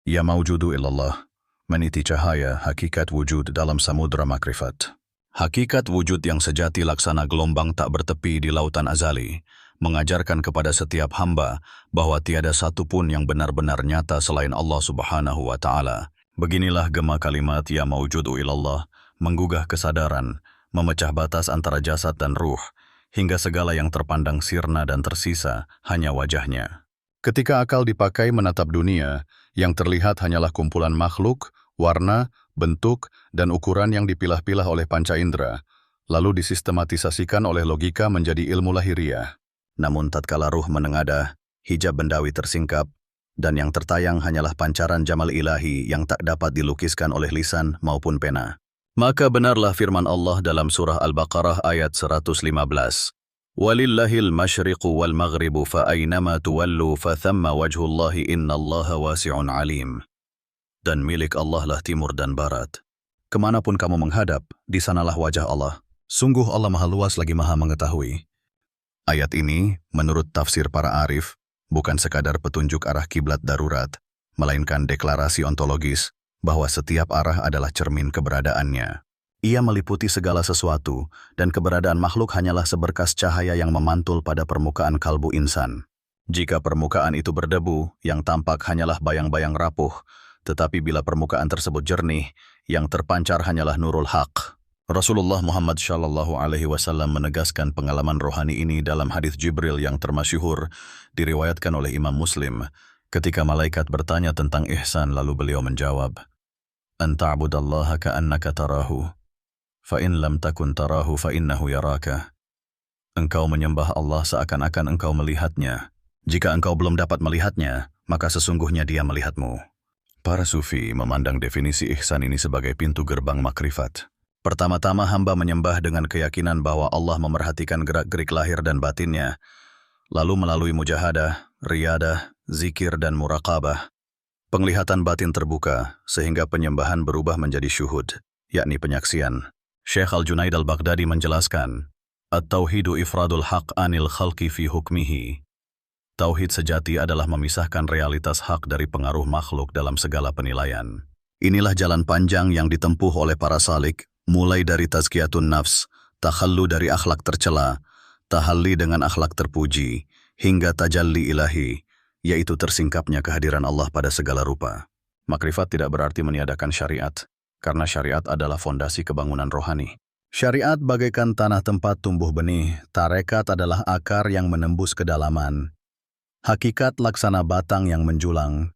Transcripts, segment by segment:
Ya maujudu illallah, meniti cahaya hakikat wujud dalam samudra makrifat. Hakikat wujud yang sejati laksana gelombang tak bertepi di lautan azali, mengajarkan kepada setiap hamba bahwa tiada satu pun yang benar-benar nyata selain Allah Subhanahu wa Ta'ala. Beginilah gema kalimat ya maujudu ilallah, menggugah kesadaran, memecah batas antara jasad dan ruh, hingga segala yang terpandang sirna dan tersisa hanya wajahnya. Ketika akal dipakai menatap dunia, yang terlihat hanyalah kumpulan makhluk, warna, bentuk, dan ukuran yang dipilah-pilah oleh panca indera, lalu disistematisasikan oleh logika menjadi ilmu lahiriah. Namun tatkala ruh menengadah, hijab bendawi tersingkap, dan yang tertayang hanyalah pancaran jamal ilahi yang tak dapat dilukiskan oleh lisan maupun pena. Maka benarlah firman Allah dalam surah Al-Baqarah ayat 115. Walillahil masyriqu wal maghribu fa aynama tuwallu fa thamma wajhullahi innallaha wasi'un alim. Dan milik Allah lah timur dan barat. Kemanapun kamu menghadap, di sanalah wajah Allah. Sungguh Allah maha luas lagi maha mengetahui. Ayat ini, menurut tafsir para arif, bukan sekadar petunjuk arah kiblat darurat, melainkan deklarasi ontologis bahwa setiap arah adalah cermin keberadaannya. Ia meliputi segala sesuatu, dan keberadaan makhluk hanyalah seberkas cahaya yang memantul pada permukaan kalbu insan. Jika permukaan itu berdebu, yang tampak hanyalah bayang-bayang rapuh, tetapi bila permukaan tersebut jernih, yang terpancar hanyalah nurul haq. Rasulullah Muhammad SAW menegaskan pengalaman rohani ini dalam hadis Jibril yang termasyhur, diriwayatkan oleh Imam Muslim, ketika malaikat bertanya tentang ihsan lalu beliau menjawab, "An ta'budallaha ka'annaka tarahu, fa in lam takun tarahu fa innahu yaraka." Engkau menyembah Allah seakan-akan engkau melihatnya. Jika engkau belum dapat melihatnya, maka sesungguhnya dia melihatmu. Para sufi memandang definisi ihsan ini sebagai pintu gerbang makrifat. Pertama-tama hamba menyembah dengan keyakinan bahwa Allah memerhatikan gerak-gerik lahir dan batinnya, lalu melalui mujahadah, riyadah, zikir dan muraqabah, penglihatan batin terbuka sehingga penyembahan berubah menjadi syuhud, yakni penyaksian. Syekh Al-Junaid Al-Baghdadi menjelaskan, At-tauhidu ifradul haq anil khalqi fi hukmihi. Tauhid sejati adalah memisahkan realitas hak dari pengaruh makhluk dalam segala penilaian. Inilah jalan panjang yang ditempuh oleh para salik, mulai dari tazkiyatun nafs, takhallu dari akhlak tercela, tahalli dengan akhlak terpuji, hingga tajalli ilahi, yaitu tersingkapnya kehadiran Allah pada segala rupa. Makrifat tidak berarti meniadakan syariat, karena syariat adalah fondasi kebangunan rohani. Syariat bagaikan tanah tempat tumbuh benih, tarekat adalah akar yang menembus kedalaman, hakikat laksana batang yang menjulang,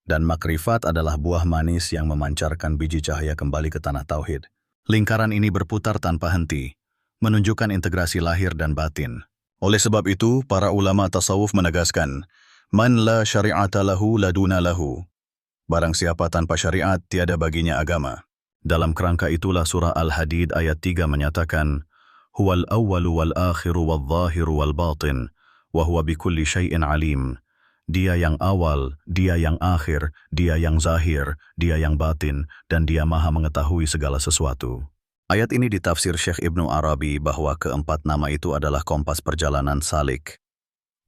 dan makrifat adalah buah manis yang memancarkan biji cahaya kembali ke tanah tauhid. Lingkaran ini berputar tanpa henti, menunjukkan integrasi lahir dan batin. Oleh sebab itu, para ulama tasawuf menegaskan, Man la syari'ata lahu laduna lahu. Barang siapa tanpa syariat, tiada baginya agama. Dalam kerangka itulah surah Al-Hadid ayat 3 menyatakan, Huwal awwalu wal akhiru wal zahiru wal batin, wa huwa bikulli syai'in alim. Dia yang awal, dia yang akhir, dia yang zahir, dia yang batin, dan dia maha mengetahui segala sesuatu. Ayat ini ditafsir Syekh Ibnu Arabi bahwa keempat nama itu adalah kompas perjalanan salik.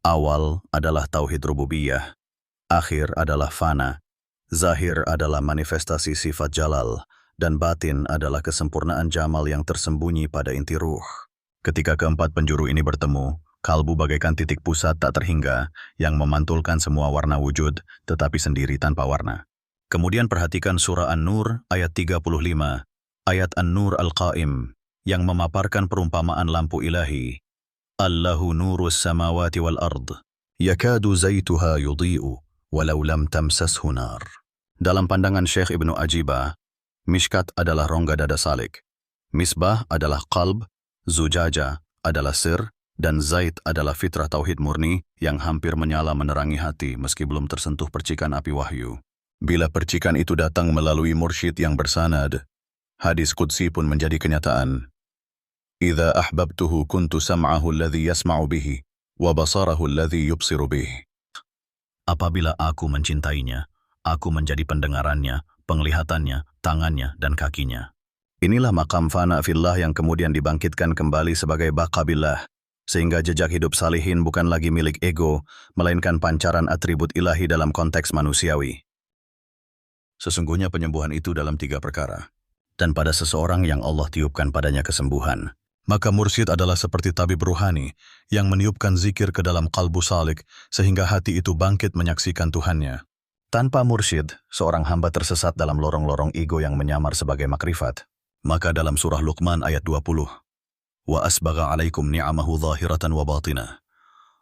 Awal adalah tauhid rububiyah, akhir adalah fana, zahir adalah manifestasi sifat jalal, dan batin adalah kesempurnaan jamal yang tersembunyi pada inti ruh. Ketika keempat penjuru ini bertemu, kalbu bagaikan titik pusat tak terhingga yang memantulkan semua warna wujud tetapi sendiri tanpa warna. Kemudian perhatikan surah An-Nur ayat 35, ayat An-Nur Al-Qaim yang memaparkan perumpamaan lampu ilahi. Allahu nurus samawati wal ard, yakadu zaituha yudhi'u, walau lam tamsashu nar. Dalam pandangan Syekh Ibnu Ajibah, mishkat adalah rongga dada salik, misbah adalah qalb, zujaja adalah sir, dan zait adalah fitrah tauhid murni yang hampir menyala menerangi hati meski belum tersentuh percikan api wahyu. Bila percikan itu datang melalui mursyid yang bersanad, hadis qudsi pun menjadi kenyataan. Idza ahbabtuhu kuntu sam'ahu alladhi yasma'u bihi, wa basarahu alladhi yubsiru bihi. Apabila aku mencintainya, aku menjadi pendengarannya, penglihatannya, tangannya, dan kakinya. Inilah maqam fana fillah yang kemudian dibangkitkan kembali sebagai baqabillah, sehingga jejak hidup salihin bukan lagi milik ego, melainkan pancaran atribut ilahi dalam konteks manusiawi. Sesungguhnya penyembuhan itu dalam 3 perkara. Dan pada seseorang yang Allah tiupkan padanya kesembuhan, maka mursyid adalah seperti tabib ruhani yang meniupkan zikir ke dalam kalbu salik sehingga hati itu bangkit menyaksikan Tuhannya. Tanpa mursyid, seorang hamba tersesat dalam lorong-lorong ego yang menyamar sebagai makrifat. Maka dalam surah Luqman ayat 20, Wa asbagha alaikum ni'amahu zahiratan wa batinah.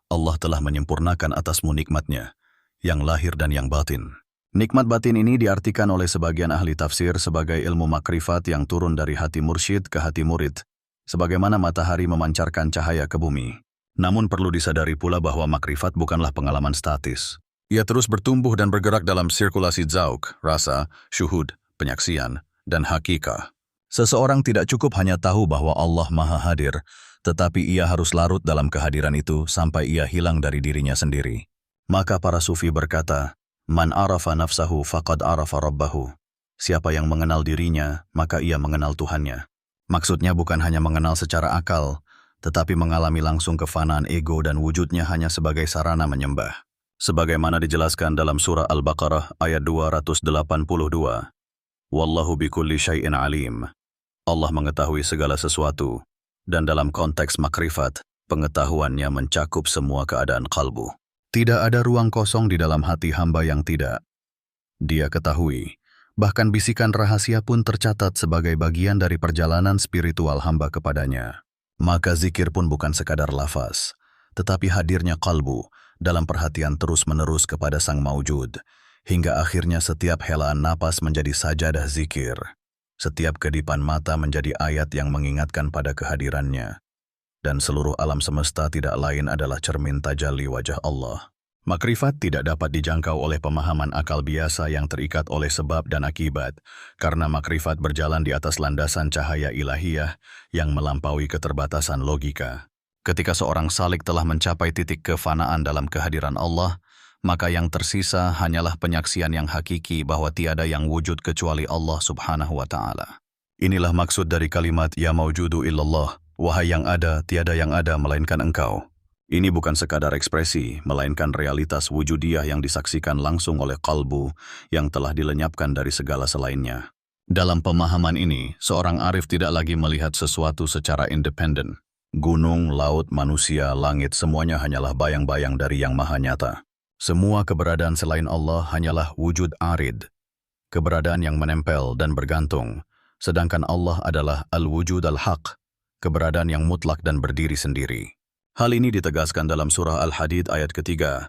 Allah telah menyempurnakan atasmu nikmatnya, yang lahir dan yang batin. Nikmat batin ini diartikan oleh sebagian ahli tafsir sebagai ilmu makrifat yang turun dari hati mursyid ke hati murid, sebagaimana matahari memancarkan cahaya ke bumi. Namun perlu disadari pula bahwa makrifat bukanlah pengalaman statis. Ia terus bertumbuh dan bergerak dalam sirkulasi zauq, rasa, syuhud, penyaksian, dan hakikah. Seseorang tidak cukup hanya tahu bahwa Allah Maha Hadir, tetapi ia harus larut dalam kehadiran itu sampai ia hilang dari dirinya sendiri. Maka para sufi berkata, Man arafa nafsahu faqad arafa rabbahu. Siapa yang mengenal dirinya, maka ia mengenal Tuhannya. Maksudnya bukan hanya mengenal secara akal, tetapi mengalami langsung kefanaan ego dan wujudnya hanya sebagai sarana menyembah. Sebagaimana dijelaskan dalam surah Al-Baqarah ayat 282, Wallahu bikulli syai'in alim. Allah mengetahui segala sesuatu, dan dalam konteks makrifat, pengetahuannya mencakup semua keadaan kalbu. Tidak ada ruang kosong di dalam hati hamba yang tidak Dia ketahui. Bahkan bisikan rahasia pun tercatat sebagai bagian dari perjalanan spiritual hamba kepadanya. Maka zikir pun bukan sekadar lafaz, tetapi hadirnya kalbu dalam perhatian terus-menerus kepada Sang Maujud, hingga akhirnya setiap helaan napas menjadi sajadah zikir. Setiap kedipan mata menjadi ayat yang mengingatkan pada kehadirannya. Dan seluruh alam semesta tidak lain adalah cermin tajalli wajah Allah. Makrifat tidak dapat dijangkau oleh pemahaman akal biasa yang terikat oleh sebab dan akibat, karena makrifat berjalan di atas landasan cahaya ilahiyah yang melampaui keterbatasan logika. Ketika seorang salik telah mencapai titik kefanaan dalam kehadiran Allah, maka yang tersisa hanyalah penyaksian yang hakiki bahwa tiada yang wujud kecuali Allah Subhanahu wa Ta'ala. Inilah maksud dari kalimat Ya Maujudu illallah, wahai yang ada, tiada yang ada melainkan engkau. Ini bukan sekadar ekspresi, melainkan realitas wujudiyah yang disaksikan langsung oleh kalbu yang telah dilenyapkan dari segala selainnya. Dalam pemahaman ini, seorang arif tidak lagi melihat sesuatu secara independen. Gunung, laut, manusia, langit, semuanya hanyalah bayang-bayang dari yang maha nyata. Semua keberadaan selain Allah hanyalah wujud arid, keberadaan yang menempel dan bergantung, sedangkan Allah adalah al-wujud al-haq, keberadaan yang mutlak dan berdiri sendiri. Hal ini ditegaskan dalam surah Al-Hadid ayat ketiga.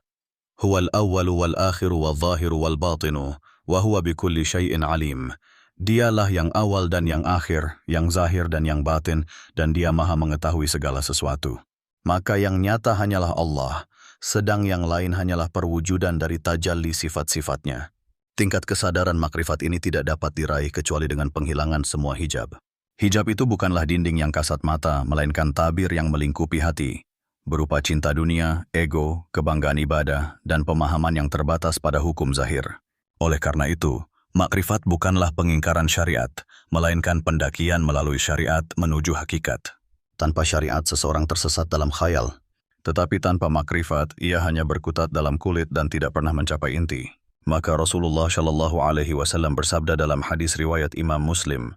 Huwal awwalu wal akhiru wal zahiru wal batinu, wa huwa bikulli syai'in alim. Dialah yang awal dan yang akhir, yang zahir dan yang batin, dan dia maha mengetahui segala sesuatu. Maka yang nyata hanyalah Allah, sedang yang lain hanyalah perwujudan dari tajalli sifat-sifatnya. Tingkat kesadaran makrifat ini tidak dapat diraih kecuali dengan penghilangan semua hijab. Hijab itu bukanlah dinding yang kasat mata, melainkan tabir yang melingkupi hati, berupa cinta dunia, ego, kebanggaan ibadah, dan pemahaman yang terbatas pada hukum zahir. Oleh karena itu, makrifat bukanlah pengingkaran syariat, melainkan pendakian melalui syariat menuju hakikat. Tanpa syariat, seseorang tersesat dalam khayal. Tetapi tanpa makrifat, ia hanya berkutat dalam kulit dan tidak pernah mencapai inti. Maka Rasulullah SAW bersabda dalam hadis riwayat Imam Muslim,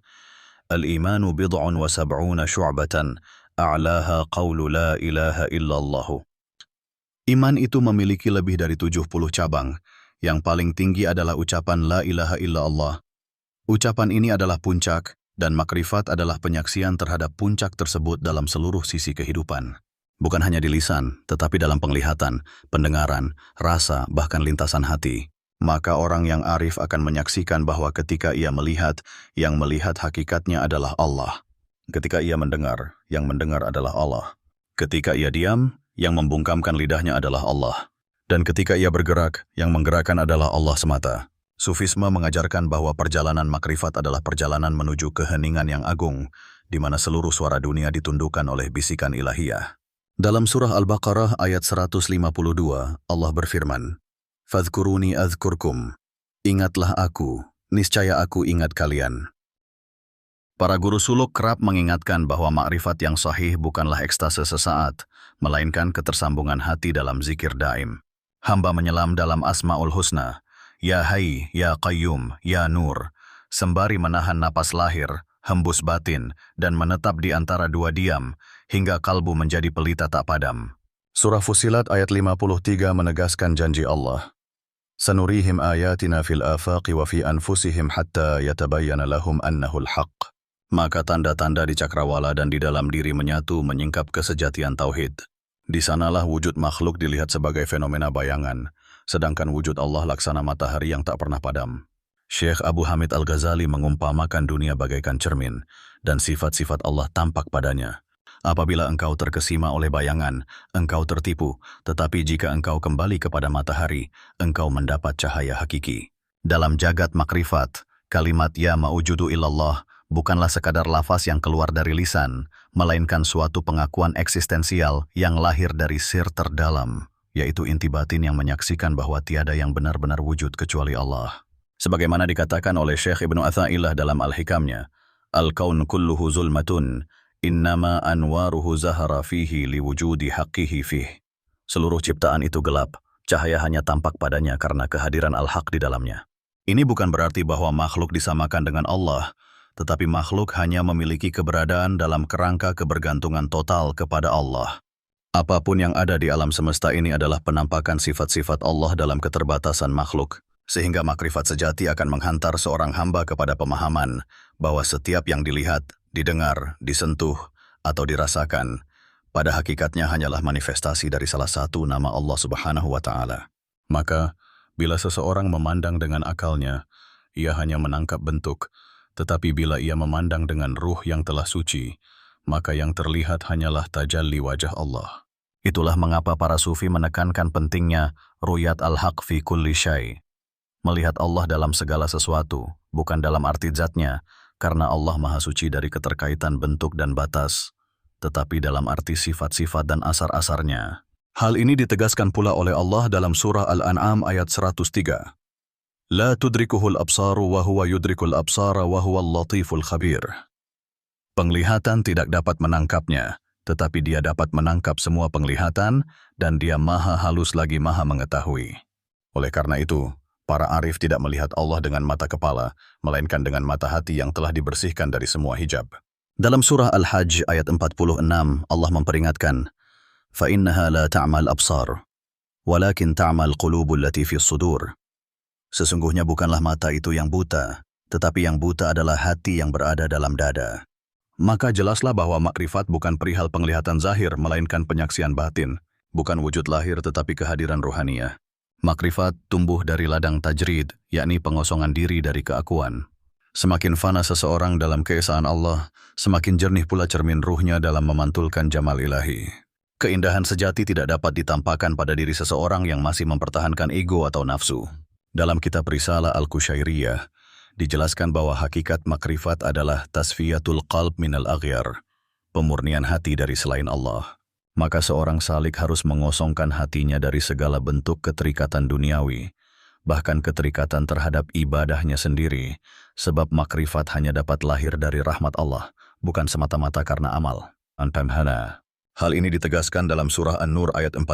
Al-imanu bid'un wa sab'una syu'batan, a'laha qawlu la ilaha illallahu. Iman itu memiliki lebih dari 70 cabang. Yang paling tinggi adalah ucapan la ilaha illallah. Ucapan ini adalah puncak, dan makrifat adalah penyaksian terhadap puncak tersebut dalam seluruh sisi kehidupan. Bukan hanya di lisan, tetapi dalam penglihatan, pendengaran, rasa, bahkan lintasan hati. Maka orang yang arif akan menyaksikan bahwa ketika ia melihat, yang melihat hakikatnya adalah Allah. Ketika ia mendengar, yang mendengar adalah Allah. Ketika ia diam, yang membungkamkan lidahnya adalah Allah. Dan ketika ia bergerak, yang menggerakkan adalah Allah semata. Sufisme mengajarkan bahwa perjalanan makrifat adalah perjalanan menuju keheningan yang agung, di mana seluruh suara dunia ditundukkan oleh bisikan ilahiyah. Dalam surah Al-Baqarah ayat 152, Allah berfirman, Fadhkuruni azkurkum. Ingatlah aku, niscaya aku ingat kalian. Para guru suluk kerap mengingatkan bahwa makrifat yang sahih bukanlah ekstase sesaat, melainkan ketersambungan hati dalam zikir daim. Hamba menyelam dalam Asma'ul Husna, Ya Hayy, Ya Qayyum, Ya Nur, sembari menahan napas lahir, hembus batin, dan menetap di antara dua diam, hingga kalbu menjadi pelita tak padam. Surah Fussilat ayat 53 menegaskan janji Allah. Sanurihim ayatina fil afaqi wa fi anfusihim hatta yatabayyana lahum annahul haqq. Maka tanda-tanda di cakrawala dan di dalam diri menyatu menyingkap kesejatian tauhid. Di sanalah wujud makhluk dilihat sebagai fenomena bayangan, sedangkan wujud Allah laksana matahari yang tak pernah padam. Syekh Abu Hamid Al-Ghazali mengumpamakan dunia bagaikan cermin, dan sifat-sifat Allah tampak padanya. Apabila engkau terkesima oleh bayangan, engkau tertipu, tetapi jika engkau kembali kepada matahari, engkau mendapat cahaya hakiki. Dalam jagat makrifat, kalimat Ya Ma'ujudu Ilallah bukanlah sekadar lafaz yang keluar dari lisan, melainkan suatu pengakuan eksistensial yang lahir dari sir terdalam, yaitu inti batin yang menyaksikan bahwa tiada yang benar-benar wujud kecuali Allah. Sebagaimana dikatakan oleh Syekh Ibnu Athaillah dalam Al-Hikamnya, Al-Kaun kulluhu zulmatun, innama anwaruhu zahara fihi liwujudi haqqihi fih. Seluruh ciptaan itu gelap, cahaya hanya tampak padanya karena kehadiran Al-Haq di dalamnya. Ini bukan berarti bahwa makhluk disamakan dengan Allah, tetapi makhluk hanya memiliki keberadaan dalam kerangka kebergantungan total kepada Allah. Apapun yang ada di alam semesta ini adalah penampakan sifat-sifat Allah dalam keterbatasan makhluk, sehingga makrifat sejati akan menghantar seorang hamba kepada pemahaman bahwa setiap yang dilihat, didengar, disentuh, atau dirasakan, pada hakikatnya hanyalah manifestasi dari salah satu nama Allah Subhanahu wa Ta'ala. Maka, bila seseorang memandang dengan akalnya, ia hanya menangkap bentuk, tetapi bila ia memandang dengan ruh yang telah suci, maka yang terlihat hanyalah tajalli wajah Allah. Itulah mengapa para sufi menekankan pentingnya ruyat al-haq fi kulli syai. Melihat Allah dalam segala sesuatu, bukan dalam arti zatnya, karena Allah maha suci dari keterkaitan bentuk dan batas, tetapi dalam arti sifat-sifat dan asar-asarnya. Hal ini ditegaskan pula oleh Allah dalam surah Al-An'am ayat 103. La tudrikuhul absaru wa huwa yudrikul absara wa huwal latiful khabir. Penglihatan tidak dapat menangkapnya, tetapi dia dapat menangkap semua penglihatan, dan dia maha halus lagi maha mengetahui. Oleh karena itu, para arif tidak melihat Allah dengan mata kepala, melainkan dengan mata hati yang telah dibersihkan dari semua hijab. Dalam surah Al-Hajj ayat 46, Allah memperingatkan, فَإِنَّهَا لَا تَعْمَى الْأَبْصَارُ وَلَكِنْ تَعْمَى الْقُلُوبُ الَّتِي فِي الصُّدُورِ. Sesungguhnya bukanlah mata itu yang buta, tetapi yang buta adalah hati yang berada dalam dada. Maka jelaslah bahwa makrifat bukan perihal penglihatan zahir, melainkan penyaksian batin, bukan wujud lahir tetapi kehadiran ruhaniyah. Makrifat tumbuh dari ladang tajrid, yakni pengosongan diri dari keakuan. Semakin fana seseorang dalam keesaan Allah, semakin jernih pula cermin ruhnya dalam memantulkan jamal ilahi. Keindahan sejati tidak dapat ditampakkan pada diri seseorang yang masih mempertahankan ego atau nafsu. Dalam kitab Risalah Al-Qushairiyah, dijelaskan bahwa hakikat makrifat adalah tasfiyatul qalb minal aghyar, pemurnian hati dari selain Allah. Maka seorang salik harus mengosongkan hatinya dari segala bentuk keterikatan duniawi, bahkan keterikatan terhadap ibadahnya sendiri, sebab makrifat hanya dapat lahir dari rahmat Allah, bukan semata-mata karena amal. Anpamhana. Hal ini ditegaskan dalam surah An-Nur ayat 40,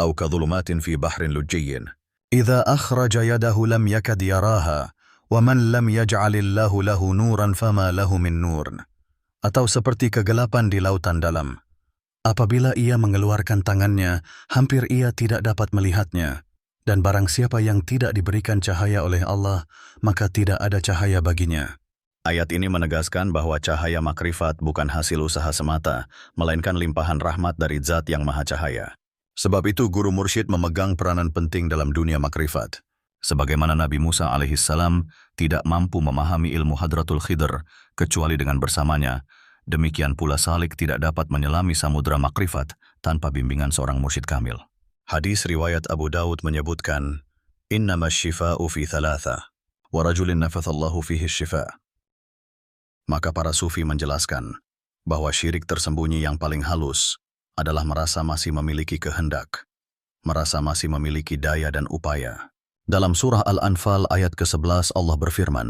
Au kadhulumatin fi bahrin lujjiyyin. Idza akhraja yadahu lam yakad yaraha, wa man lam yaj'alillahu lahu nuran fama lahu min nur. Atau seperti kegelapan di lautan dalam. Apabila ia mengeluarkan tangannya, hampir ia tidak dapat melihatnya. Dan barang siapa yang tidak diberikan cahaya oleh Allah, maka tidak ada cahaya baginya. Ayat ini menegaskan bahwa cahaya makrifat bukan hasil usaha semata, melainkan limpahan rahmat dari Zat yang Maha Cahaya. Sebab itu guru mursyid memegang peranan penting dalam dunia makrifat. Sebagaimana Nabi Musa alaihissalam tidak mampu memahami ilmu Hadratul Khidr kecuali dengan bersamanya, demikian pula salik tidak dapat menyelami samudra makrifat tanpa bimbingan seorang mursyid kamil. Hadis riwayat Abu Daud menyebutkan, Innama syifa'u fi thalatha, wa rajulin nafathallahu fihi syifa'. Maka para sufi menjelaskan bahwa syirik tersembunyi yang paling halus adalah merasa masih memiliki kehendak, merasa masih memiliki daya dan upaya. Dalam surah Al-Anfal ayat ke-11 Allah berfirman,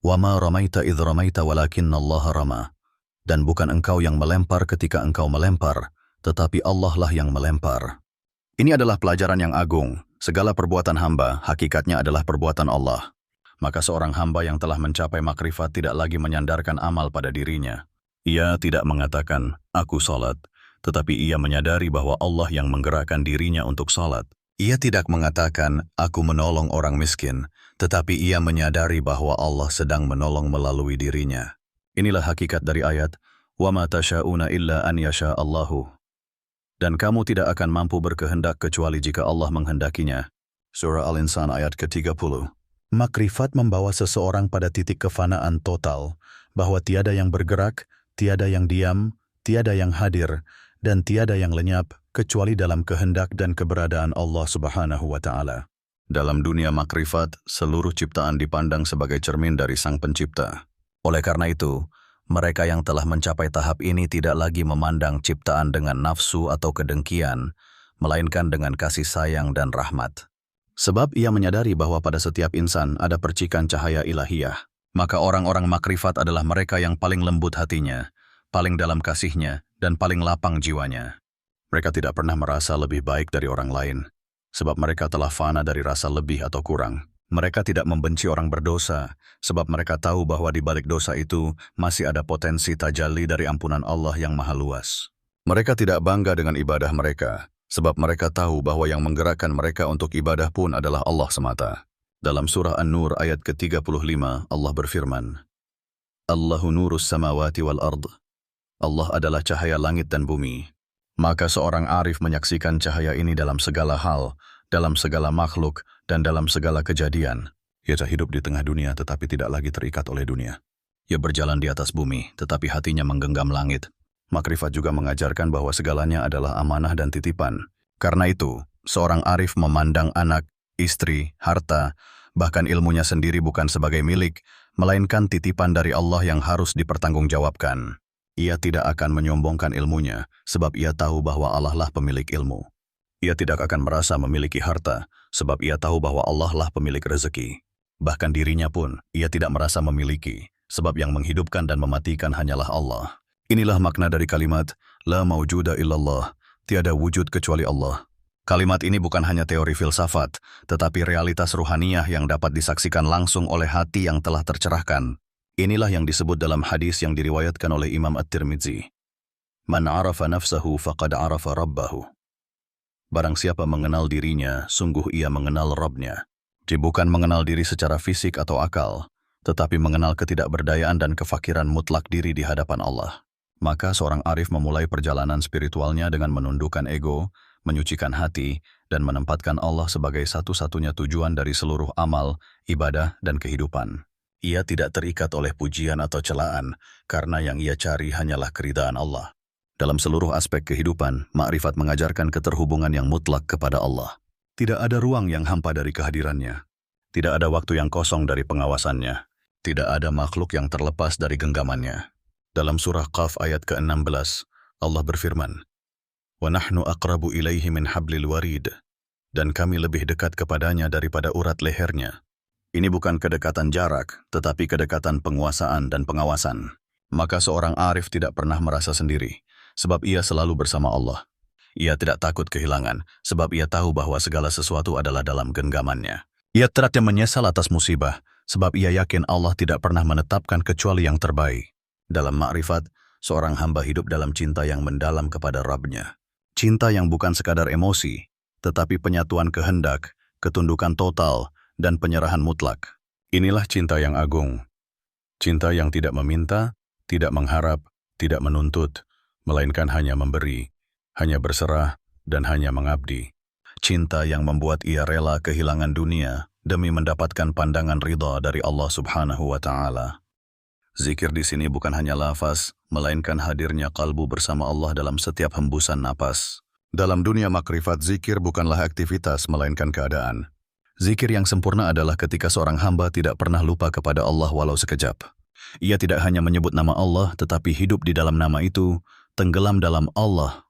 وَمَا رَمَيْتَ إِذْ رَمَيْتَ وَلَكِنَّ اللَّهَ رَمَى. Dan bukan engkau yang melempar ketika engkau melempar, tetapi Allah lah yang melempar. Ini adalah pelajaran yang agung, Segala perbuatan hamba, hakikatnya adalah perbuatan Allah. Maka seorang hamba yang telah mencapai makrifat tidak lagi menyandarkan amal pada dirinya. Ia tidak mengatakan, aku salat, tetapi ia menyadari bahwa Allah yang menggerakkan dirinya untuk salat. Ia tidak mengatakan, aku menolong orang miskin, tetapi ia menyadari bahwa Allah sedang menolong melalui dirinya. Inilah hakikat dari ayat, وَمَا تَشَاءُونَ إِلَّا أَنْ يَشَاءَ اللَّهُ. Dan kamu tidak akan mampu berkehendak kecuali jika Allah menghendakinya. Surah Al-Insan ayat ke-30. Makrifat membawa seseorang pada titik kefanaan total, bahwa tiada yang bergerak, tiada yang diam, tiada yang hadir, dan tiada yang lenyap, kecuali dalam kehendak dan keberadaan Allah Subhanahu wa Ta'ala. Dalam dunia makrifat, seluruh ciptaan dipandang sebagai cermin dari Sang Pencipta. Oleh karena itu, mereka yang telah mencapai tahap ini tidak lagi memandang ciptaan dengan nafsu atau kedengkian, melainkan dengan kasih sayang dan rahmat. Sebab ia menyadari bahwa pada setiap insan ada percikan cahaya ilahiyah. Maka orang-orang makrifat adalah mereka yang paling lembut hatinya, paling dalam kasihnya, dan paling lapang jiwanya. Mereka tidak pernah merasa lebih baik dari orang lain, sebab mereka telah fana dari rasa lebih atau kurang. Mereka tidak membenci orang berdosa, sebab mereka tahu bahwa di balik dosa itu masih ada potensi tajalli dari ampunan Allah yang maha luas. Mereka tidak bangga dengan ibadah mereka, sebab mereka tahu bahwa yang menggerakkan mereka untuk ibadah pun adalah Allah semata. Dalam surah An-Nur ayat ke-35, Allah berfirman, Allahu nurus samawati wal ard. Allah adalah cahaya langit dan bumi. Maka seorang arif menyaksikan cahaya ini dalam segala hal, dalam segala makhluk, dan dalam segala kejadian. Ia hidup di tengah dunia tetapi tidak lagi terikat oleh dunia. Ia berjalan di atas bumi tetapi hatinya menggenggam langit. Makrifat juga mengajarkan bahwa segalanya adalah amanah dan titipan. Karena itu, seorang arif memandang anak, istri, harta, bahkan ilmunya sendiri bukan sebagai milik, melainkan titipan dari Allah yang harus dipertanggungjawabkan. Ia tidak akan menyombongkan ilmunya, sebab ia tahu bahwa Allah lah pemilik ilmu. Ia tidak akan merasa memiliki harta, sebab ia tahu bahwa Allah lah pemilik rezeki. Bahkan dirinya pun, ia tidak merasa memiliki, sebab yang menghidupkan dan mematikan hanyalah Allah. Inilah makna dari kalimat, La maujuda illallah, tiada wujud kecuali Allah. Kalimat ini bukan hanya teori filsafat, tetapi realitas ruhaniyah yang dapat disaksikan langsung oleh hati yang telah tercerahkan. Inilah yang disebut dalam hadis yang diriwayatkan oleh Imam At-Tirmidzi. Man arafa nafsahu faqad arafa rabbahu. Barang siapa mengenal dirinya, sungguh ia mengenal Rabb-nya. Dia bukan mengenal diri secara fisik atau akal, tetapi mengenal ketidakberdayaan dan kefakiran mutlak diri di hadapan Allah. Maka seorang arif memulai perjalanan spiritualnya dengan menundukkan ego, menyucikan hati, dan menempatkan Allah sebagai satu-satunya tujuan dari seluruh amal, ibadah, dan kehidupan. Ia tidak terikat oleh pujian atau celaan, karena yang ia cari hanyalah keridaan Allah. Dalam seluruh aspek kehidupan, makrifat mengajarkan keterhubungan yang mutlak kepada Allah. Tidak ada ruang yang hampa dari kehadirannya. Tidak ada waktu yang kosong dari pengawasannya. Tidak ada makhluk yang terlepas dari genggamannya. Dalam surah Qaf ayat ke-16, Allah berfirman, وَنَحْنُ أَقْرَبُ إِلَيْهِ مِنْ حَبْلِ الْوَرِيدِ. Dan kami lebih dekat kepadanya daripada urat lehernya. Ini bukan kedekatan jarak, tetapi kedekatan penguasaan dan pengawasan. Maka seorang arif tidak pernah merasa sendiri, sebab ia selalu bersama Allah. Ia tidak takut kehilangan, sebab ia tahu bahwa segala sesuatu adalah dalam genggamannya. Ia tidak menyesal atas musibah, sebab ia yakin Allah tidak pernah menetapkan kecuali yang terbaik. Dalam makrifat, seorang hamba hidup dalam cinta yang mendalam kepada Rabb-nya. Cinta yang bukan sekadar emosi, tetapi penyatuan kehendak, ketundukan total, dan penyerahan mutlak. Inilah cinta yang agung. Cinta yang tidak meminta, tidak mengharap, tidak menuntut, melainkan hanya memberi, hanya berserah, dan hanya mengabdi. Cinta yang membuat ia rela kehilangan dunia demi mendapatkan pandangan ridha dari Allah Subhanahu wa Ta'ala. Zikir di sini bukan hanya lafaz, melainkan hadirnya kalbu bersama Allah dalam setiap hembusan napas. Dalam dunia makrifat, zikir bukanlah aktivitas, melainkan keadaan. Zikir yang sempurna adalah ketika seorang hamba tidak pernah lupa kepada Allah walau sekejap. Ia tidak hanya menyebut nama Allah, tetapi hidup di dalam nama itu, tenggelam dalam Allah,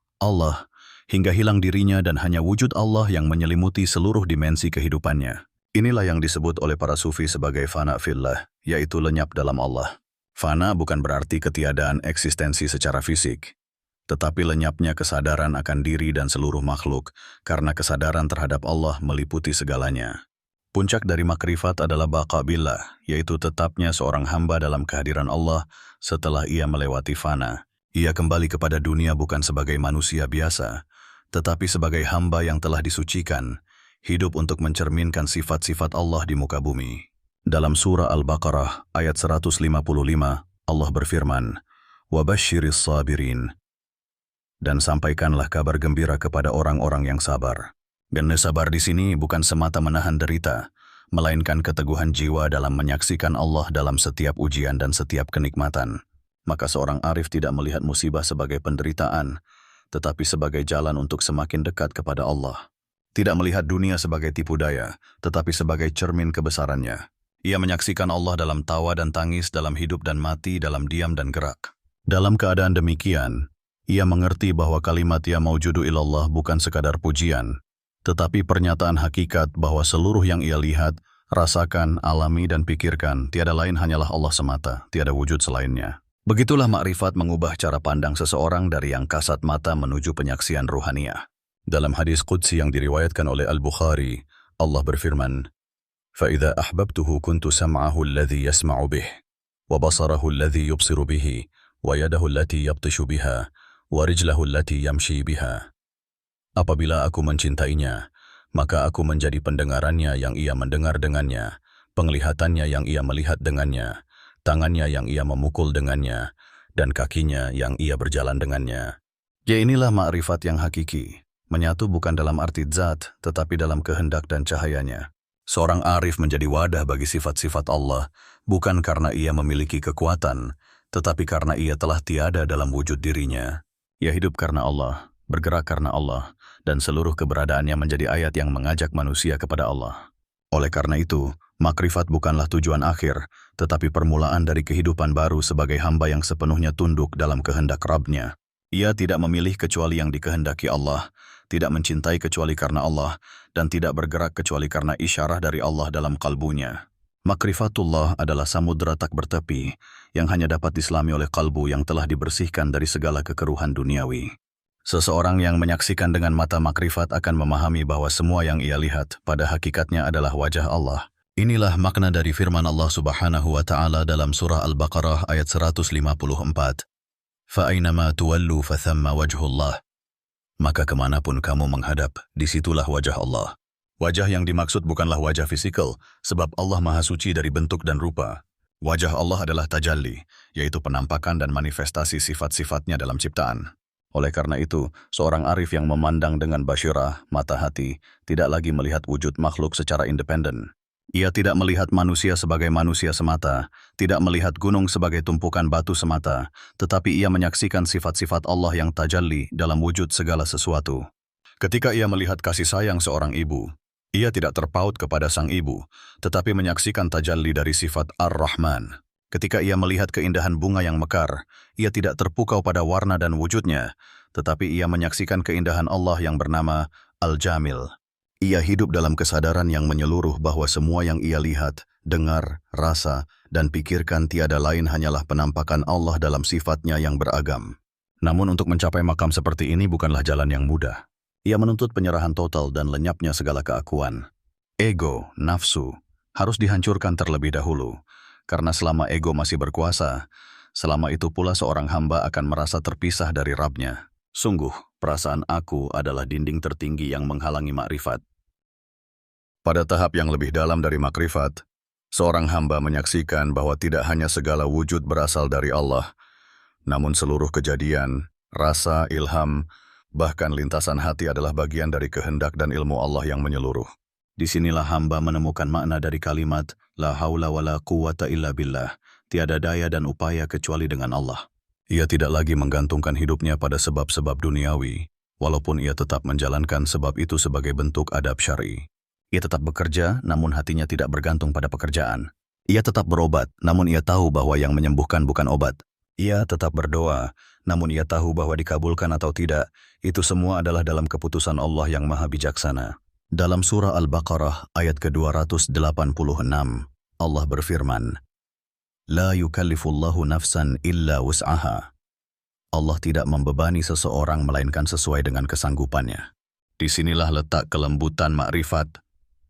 hingga hilang dirinya dan hanya wujud Allah yang menyelimuti seluruh dimensi kehidupannya. Inilah yang disebut oleh para sufi sebagai fana fillah, yaitu lenyap dalam Allah. Fana bukan berarti ketiadaan eksistensi secara fisik. tetapi lenyapnya kesadaran akan diri dan seluruh makhluk, karena kesadaran terhadap Allah meliputi segalanya. Puncak dari makrifat adalah baqa billah, yaitu tetapnya seorang hamba dalam kehadiran Allah setelah ia melewati fana. Ia kembali kepada dunia bukan sebagai manusia biasa, tetapi sebagai hamba yang telah disucikan, hidup untuk mencerminkan sifat-sifat Allah di muka bumi. Dalam surah Al-Baqarah ayat 155, Allah berfirman, "Wabashiris sabirin." Dan sampaikanlah kabar gembira kepada orang-orang yang sabar. Dan sabar di sini bukan semata menahan derita, melainkan keteguhan jiwa dalam menyaksikan Allah dalam setiap ujian dan setiap kenikmatan. Maka seorang arif tidak melihat musibah sebagai penderitaan, tetapi sebagai jalan untuk semakin dekat kepada Allah. Tidak melihat dunia sebagai tipu daya, tetapi sebagai cermin kebesarannya. Ia menyaksikan Allah dalam tawa dan tangis, dalam hidup dan mati, dalam diam dan gerak. Dalam keadaan demikian, ia mengerti bahwa kalimat ya maujudu ilallah bukan sekadar pujian, tetapi pernyataan hakikat bahwa seluruh yang ia lihat, rasakan, alami dan pikirkan tiada lain hanyalah Allah semata, tiada wujud selainnya. Begitulah makrifat mengubah cara pandang seseorang dari yang kasat mata menuju penyaksian ruhaniyah. Dalam hadis qudsi yang diriwayatkan oleh Al-Bukhari, Allah berfirman, "Fa'idha ahbabtuhu kuntu sam'ahu alladhi yasma'u bih, wa basarahu alladhi yubsiru bihi, wa yadahu allati yabtishu biha, wa rijlahu allati yamshi biha." Apabila aku mencintainya, maka aku menjadi pendengarannya yang ia mendengar dengannya, penglihatannya yang ia melihat dengannya, tangannya yang ia memukul dengannya, dan kakinya yang ia berjalan dengannya. Ya inilah makrifat yang hakiki, menyatu bukan dalam arti zat, tetapi dalam kehendak dan cahayanya. Seorang arif menjadi wadah bagi sifat-sifat Allah, bukan karena ia memiliki kekuatan, tetapi karena ia telah tiada dalam wujud dirinya. Ia hidup karena Allah, bergerak karena Allah, dan seluruh keberadaannya menjadi ayat yang mengajak manusia kepada Allah. Oleh karena itu, makrifat bukanlah tujuan akhir, tetapi permulaan dari kehidupan baru sebagai hamba yang sepenuhnya tunduk dalam kehendak Rabb-Nya. Ia tidak memilih kecuali yang dikehendaki Allah, tidak mencintai kecuali karena Allah, dan tidak bergerak kecuali karena isyarah dari Allah dalam kalbunya. Makrifatullah adalah samudera tak bertepi, yang hanya dapat diselami oleh kalbu yang telah dibersihkan dari segala kekeruhan duniawi. Seseorang yang menyaksikan dengan mata makrifat akan memahami bahwa semua yang ia lihat pada hakikatnya adalah wajah Allah. Inilah makna dari firman Allah Subhanahu wa Ta'ala dalam surah Al-Baqarah ayat 154. "Fa'ainama tuwallu fathamma wajhullah." Maka kemanapun kamu menghadap, disitulah wajah Allah. Wajah yang dimaksud bukanlah wajah fisikal, sebab Allah Maha Suci dari bentuk dan rupa. Wajah Allah adalah tajalli, yaitu penampakan dan manifestasi sifat-sifatnya dalam ciptaan. Oleh karena itu, seorang arif yang memandang dengan basyirah, mata hati, tidak lagi melihat wujud makhluk secara independen. Ia tidak melihat manusia sebagai manusia semata, tidak melihat gunung sebagai tumpukan batu semata, tetapi ia menyaksikan sifat-sifat Allah yang tajalli dalam wujud segala sesuatu. Ketika ia melihat kasih sayang seorang ibu, ia tidak terpaut kepada sang ibu, tetapi menyaksikan tajalli dari sifat Ar-Rahman. Ketika ia melihat keindahan bunga yang mekar, ia tidak terpukau pada warna dan wujudnya, tetapi ia menyaksikan keindahan Allah yang bernama Al-Jamil. Ia hidup dalam kesadaran yang menyeluruh bahwa semua yang ia lihat, dengar, rasa, dan pikirkan tiada lain hanyalah penampakan Allah dalam sifatnya yang beragam. Namun untuk mencapai makam seperti ini bukanlah jalan yang mudah. Ia menuntut penyerahan total dan lenyapnya segala keakuan. Ego, nafsu, harus dihancurkan terlebih dahulu, karena selama ego masih berkuasa, selama itu pula seorang hamba akan merasa terpisah dari Rabb-Nya. Sungguh, perasaan aku adalah dinding tertinggi yang menghalangi makrifat. Pada tahap yang lebih dalam dari makrifat, seorang hamba menyaksikan bahwa tidak hanya segala wujud berasal dari Allah, namun seluruh kejadian, rasa, ilham, bahkan lintasan hati adalah bagian dari kehendak dan ilmu Allah yang menyeluruh. Disinilah hamba menemukan makna dari kalimat La haula wa la quwata illa billah, tiada daya dan upaya kecuali dengan Allah. Ia tidak lagi menggantungkan hidupnya pada sebab-sebab duniawi, walaupun ia tetap menjalankan sebab itu sebagai bentuk adab syar'i. Ia tetap bekerja, namun hatinya tidak bergantung pada pekerjaan. Ia tetap berobat, namun ia tahu bahwa yang menyembuhkan bukan obat. Ia tetap berdoa, namun ia tahu bahwa dikabulkan atau tidak, itu semua adalah dalam keputusan Allah yang maha bijaksana. Dalam surah Al-Baqarah ayat ke-286, Allah berfirman, La yukallifullahu nafsan illa wus'aha. Allah tidak membebani seseorang melainkan sesuai dengan kesanggupannya. Disinilah letak kelembutan makrifat.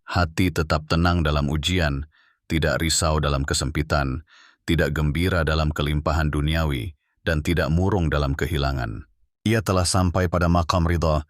Hati tetap tenang dalam ujian, tidak risau dalam kesempitan, tidak gembira dalam kelimpahan duniawi, dan tidak murung dalam kehilangan. Ia telah sampai pada makam ridha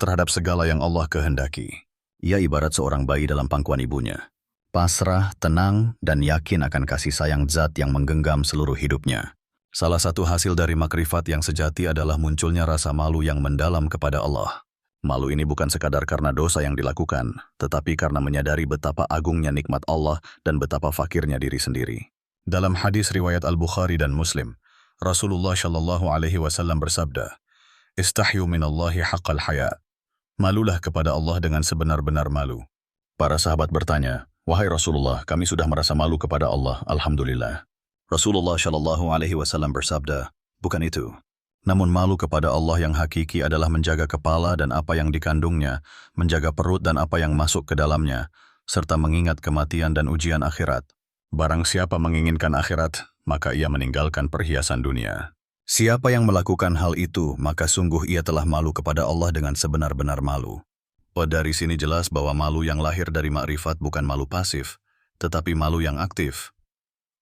terhadap segala yang Allah kehendaki. Ia ibarat seorang bayi dalam pangkuan ibunya. Pasrah, tenang, dan yakin akan kasih sayang zat yang menggenggam seluruh hidupnya. Salah satu hasil dari makrifat yang sejati adalah munculnya rasa malu yang mendalam kepada Allah. Malu ini bukan sekadar karena dosa yang dilakukan, tetapi karena menyadari betapa agungnya nikmat Allah dan betapa fakirnya diri sendiri. Dalam hadis riwayat Al-Bukhari dan Muslim, Rasulullah Shallallahu Alaihi Wasallam bersabda, "Istahyu minallahi haqqal haya." Malulah kepada Allah dengan sebenar-benar malu. Para sahabat bertanya, "Wahai Rasulullah, kami sudah merasa malu kepada Allah, alhamdulillah." Rasulullah Shallallahu Alaihi Wasallam bersabda, "Bukan itu. Namun malu kepada Allah yang hakiki adalah menjaga kepala dan apa yang dikandungnya, menjaga perut dan apa yang masuk ke dalamnya, serta mengingat kematian dan ujian akhirat. Barang siapa menginginkan akhirat, maka ia meninggalkan perhiasan dunia. Siapa yang melakukan hal itu, maka sungguh ia telah malu kepada Allah dengan sebenar-benar malu." Dari sini jelas bahwa malu yang lahir dari makrifat bukan malu pasif, tetapi malu yang aktif,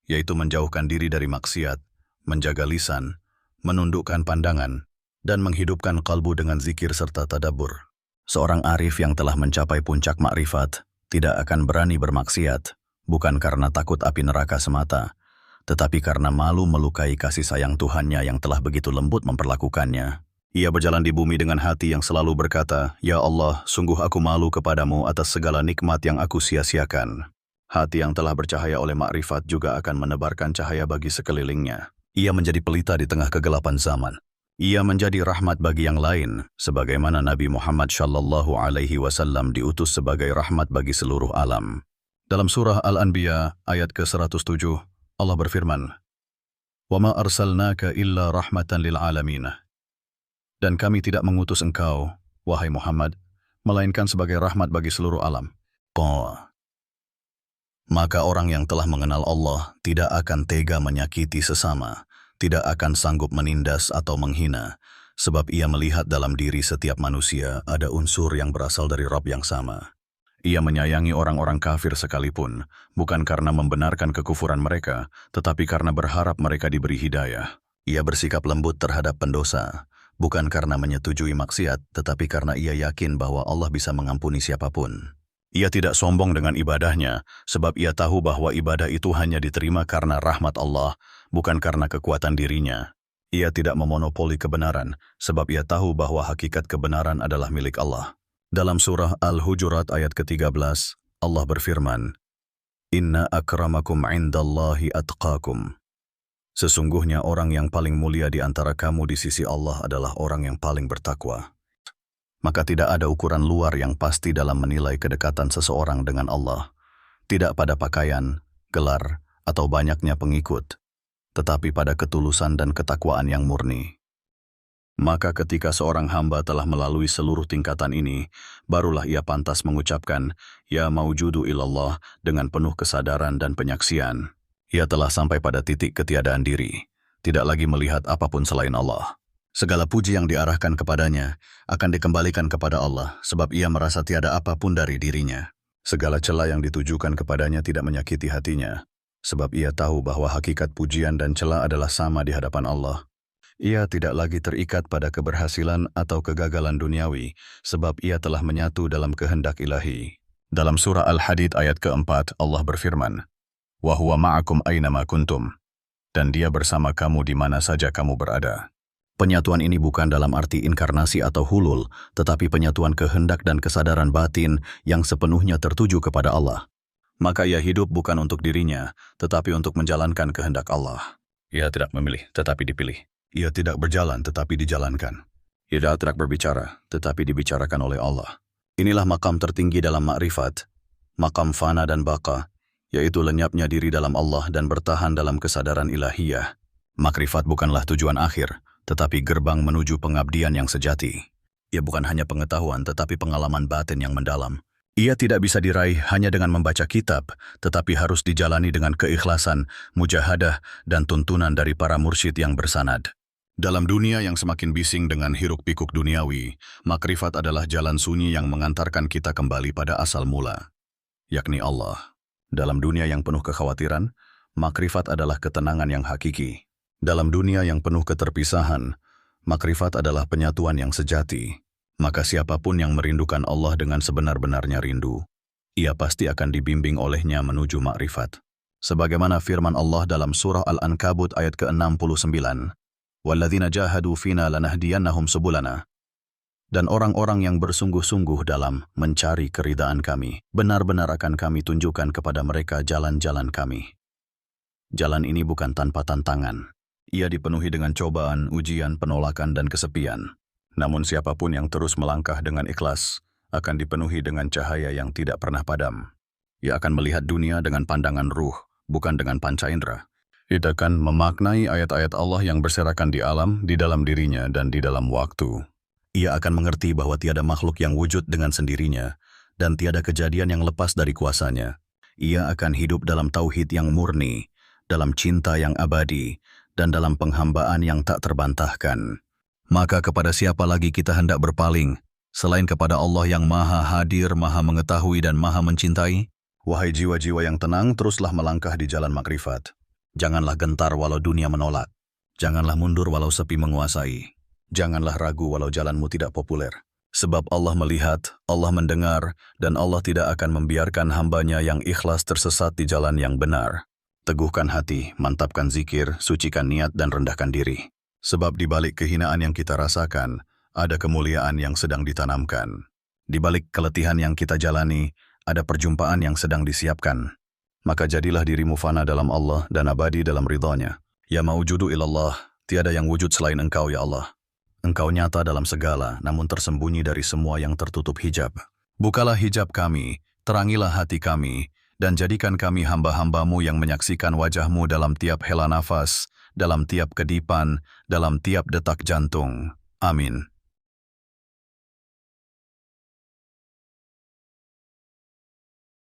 yaitu menjauhkan diri dari maksiat, menjaga lisan, menundukkan pandangan, dan menghidupkan kalbu dengan zikir serta tadabbur. Seorang arif yang telah mencapai puncak makrifat tidak akan berani bermaksiat, bukan karena takut api neraka semata, tetapi karena malu melukai kasih sayang Tuhannya yang telah begitu lembut memperlakukannya. Ia berjalan di bumi dengan hati yang selalu berkata, "Ya Allah, sungguh aku malu kepadamu atas segala nikmat yang aku sia-siakan." Hati yang telah bercahaya oleh makrifat juga akan menebarkan cahaya bagi sekelilingnya. Ia menjadi pelita di tengah kegelapan zaman. Ia menjadi rahmat bagi yang lain, sebagaimana Nabi Muhammad Shallallahu Alaihi Wasallam diutus sebagai rahmat bagi seluruh alam. Dalam surah Al-Anbiya ayat ke-107, Allah berfirman, "Wa ma arsalnaka illa rahmatan lil alamin." Dan kami tidak mengutus engkau, wahai Muhammad, melainkan sebagai rahmat bagi seluruh alam. Maka orang yang telah mengenal Allah tidak akan tega menyakiti sesama, tidak akan sanggup menindas atau menghina, sebab ia melihat dalam diri setiap manusia ada unsur yang berasal dari Rabb yang sama. Ia menyayangi orang-orang kafir sekalipun, bukan karena membenarkan kekufuran mereka, tetapi karena berharap mereka diberi hidayah. Ia bersikap lembut terhadap pendosa, bukan karena menyetujui maksiat, tetapi karena ia yakin bahwa Allah bisa mengampuni siapapun. Ia tidak sombong dengan ibadahnya, sebab ia tahu bahwa ibadah itu hanya diterima karena rahmat Allah, bukan karena kekuatan dirinya. Ia tidak memonopoli kebenaran, sebab ia tahu bahwa hakikat kebenaran adalah milik Allah. Dalam surah Al-Hujurat ayat ke-13, Allah berfirman, "Inna akramakum indallahi atqakum." Sesungguhnya orang yang paling mulia di antara kamu di sisi Allah adalah orang yang paling bertakwa. Maka tidak ada ukuran luar yang pasti dalam menilai kedekatan seseorang dengan Allah. Tidak pada pakaian, gelar, atau banyaknya pengikut, tetapi pada ketulusan dan ketakwaan yang murni. Maka ketika seorang hamba telah melalui seluruh tingkatan ini, barulah ia pantas mengucapkan, "Ya maujudu ilallah," dengan penuh kesadaran dan penyaksian. Ia telah sampai pada titik ketiadaan diri, tidak lagi melihat apapun selain Allah. Segala puji yang diarahkan kepadanya akan dikembalikan kepada Allah, sebab ia merasa tiada apapun dari dirinya. Segala cela yang ditujukan kepadanya tidak menyakiti hatinya, sebab ia tahu bahwa hakikat pujian dan cela adalah sama di hadapan Allah. Ia tidak lagi terikat pada keberhasilan atau kegagalan duniawi, sebab ia telah menyatu dalam kehendak ilahi. Dalam surah Al-Hadid ayat ke-4, Allah berfirman, "Wa huwa ma'akum aynama kuntum." Dan dia bersama kamu di mana saja kamu berada. Penyatuan ini bukan dalam arti inkarnasi atau hulul, tetapi penyatuan kehendak dan kesadaran batin yang sepenuhnya tertuju kepada Allah. Maka ia hidup bukan untuk dirinya, tetapi untuk menjalankan kehendak Allah. Ia tidak memilih, tetapi dipilih. Ia tidak berjalan, tetapi dijalankan. Ia tidak berbicara, tetapi dibicarakan oleh Allah. Inilah makam tertinggi dalam makrifat, makam fana dan baka, yaitu lenyapnya diri dalam Allah dan bertahan dalam kesadaran ilahiyah. Makrifat bukanlah tujuan akhir, tetapi gerbang menuju pengabdian yang sejati. Ia bukan hanya pengetahuan, tetapi pengalaman batin yang mendalam. Ia tidak bisa diraih hanya dengan membaca kitab, tetapi harus dijalani dengan keikhlasan, mujahadah, dan tuntunan dari para mursyid yang bersanad. Dalam dunia yang semakin bising dengan hiruk-pikuk duniawi, makrifat adalah jalan sunyi yang mengantarkan kita kembali pada asal mula, yakni Allah. Dalam dunia yang penuh kekhawatiran, makrifat adalah ketenangan yang hakiki. Dalam dunia yang penuh keterpisahan, makrifat adalah penyatuan yang sejati. Maka siapapun yang merindukan Allah dengan sebenar-benarnya rindu, ia pasti akan dibimbing olehnya menuju makrifat. Sebagaimana firman Allah dalam surah Al-Ankabut ayat ke-69, وَالَّذِينَ جَاهَدُوا فِينَا لَنَهْدِيَنَّهُمْ سُبُلَنَا. Dan orang-orang yang bersungguh-sungguh dalam mencari keridaan kami, benar-benar akan kami tunjukkan kepada mereka jalan-jalan kami. Jalan ini bukan tanpa tantangan. Ia dipenuhi dengan cobaan, ujian, penolakan, dan kesepian. Namun siapapun yang terus melangkah dengan ikhlas akan dipenuhi dengan cahaya yang tidak pernah padam. Ia akan melihat dunia dengan pandangan ruh, bukan dengan panca indera. Ia akan memaknai ayat-ayat Allah yang berserakan di alam, di dalam dirinya, dan di dalam waktu. Ia akan mengerti bahwa tiada makhluk yang wujud dengan sendirinya, dan tiada kejadian yang lepas dari kuasanya. Ia akan hidup dalam tauhid yang murni, dalam cinta yang abadi, dan dalam penghambaan yang tak terbantahkan. Maka kepada siapa lagi kita hendak berpaling, selain kepada Allah yang maha hadir, maha mengetahui, dan maha mencintai? Wahai jiwa-jiwa yang tenang, teruslah melangkah di jalan makrifat. Janganlah gentar walau dunia menolak. Janganlah mundur walau sepi menguasai. Janganlah ragu walau jalanmu tidak populer. Sebab Allah melihat, Allah mendengar, dan Allah tidak akan membiarkan hambanya yang ikhlas tersesat di jalan yang benar. Teguhkan hati, mantapkan zikir, sucikan niat, dan rendahkan diri. Sebab di balik kehinaan yang kita rasakan, ada kemuliaan yang sedang ditanamkan. Di balik keletihan yang kita jalani, ada perjumpaan yang sedang disiapkan. Maka jadilah dirimu fana dalam Allah dan abadi dalam ridhanya. Ya maujudu ilallah, tiada yang wujud selain Engkau ya Allah. Engkau nyata dalam segala, namun tersembunyi dari semua yang tertutup hijab. Bukalah hijab kami, terangilah hati kami, dan jadikan kami hamba-hambamu yang menyaksikan wajahmu dalam tiap hela nafas, dalam tiap kedipan, dalam tiap detak jantung. Amin.